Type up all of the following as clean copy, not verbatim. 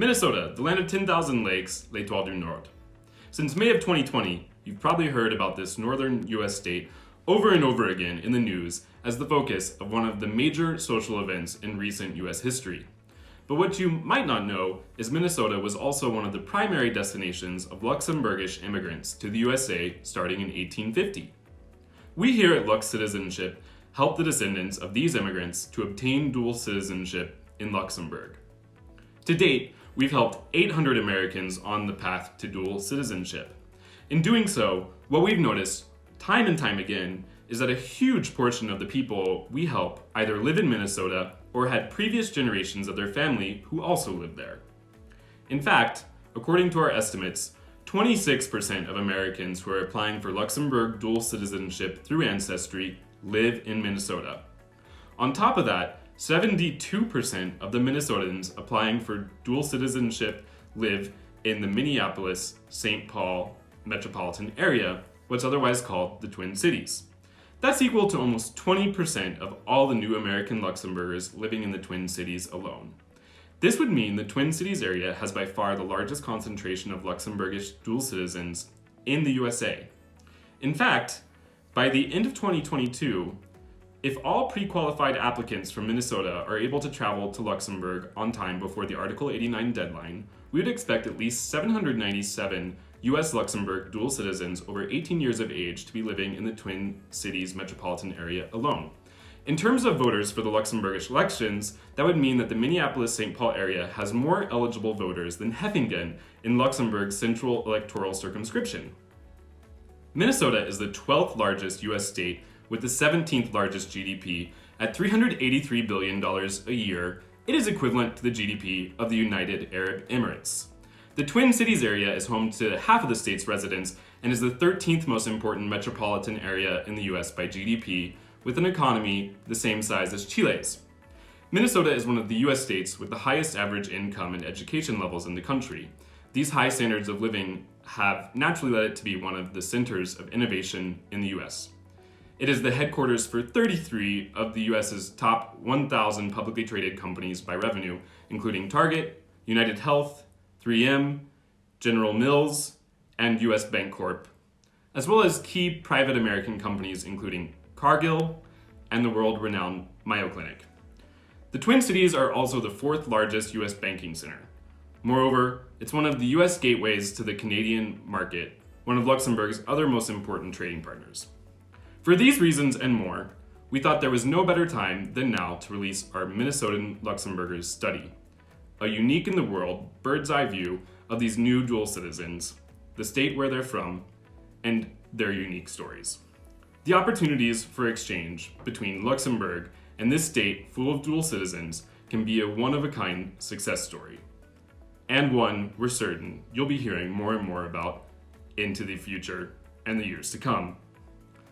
Minnesota, the land of 10,000 lakes, l'Étoile du Nord. Since May of 2020, you've probably heard about this northern US state over and over again in the news as the focus of one of the major social events in recent US history. But what you might not know is Minnesota was also one of the primary destinations of Luxembourgish immigrants to the USA starting in 1850. We here at Lux Citizenship help the descendants of these immigrants to obtain dual citizenship in Luxembourg. To date, we've helped 800 Americans on the path to dual citizenship. In doing so, what we've noticed time and time again is that a huge portion of the people we help either live in Minnesota or had previous generations of their family who also lived there. In fact, according to our estimates, 26% of Americans who are applying for Luxembourg dual citizenship through Ancestry live in Minnesota. On top of that, 72% of the Minnesotans applying for dual citizenship live in the Minneapolis-St. Paul metropolitan area, what's otherwise called the Twin Cities. That's equal to almost 20% of all the new American Luxembourgers living in the Twin Cities alone. This would mean the Twin Cities area has by far the largest concentration of Luxembourgish dual citizens in the USA. In fact, by the end of 2022, if all pre-qualified applicants from Minnesota are able to travel to Luxembourg on time before the Article 89 deadline, we would expect at least 797 US Luxembourg dual citizens over 18 years of age to be living in the Twin Cities metropolitan area alone. In terms of voters for the Luxembourgish elections, that would mean that the Minneapolis-St. Paul area has more eligible voters than Hechingen in Luxembourg's central electoral circumscription. Minnesota is the 12th largest US state with the 17th largest GDP. At $383 billion a year, it is equivalent to the GDP of the United Arab Emirates. The Twin Cities area is home to half of the state's residents and is the 13th most important metropolitan area in the US by GDP, with an economy the same size as Chile's. Minnesota is one of the US states with the highest average income and education levels in the country. These high standards of living have naturally led it to be one of the centers of innovation in the US. It is the headquarters for 33 of the US's top 1,000 publicly traded companies by revenue, including Target, United Health, 3M, General Mills, and US Bancorp, as well as key private American companies including Cargill and the world-renowned Mayo Clinic. The Twin Cities are also the 4th largest US banking center. Moreover, it's one of the US gateways to the Canadian market, one of Luxembourg's other most important trading partners. For these reasons and more, we thought there was no better time than now to release our Minnesotan Luxembourgers study, a unique in the world bird's eye view of these new dual citizens, the state where they're from, and their unique stories. The opportunities for exchange between Luxembourg and this state full of dual citizens can be a one-of-a-kind success story, and one we're certain you'll be hearing more and more about into the future and the years to come.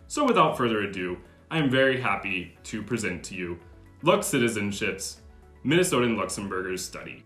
So without further ado, I am very happy to present to you Lux Citizenship's Minnesotan Luxembourgers study.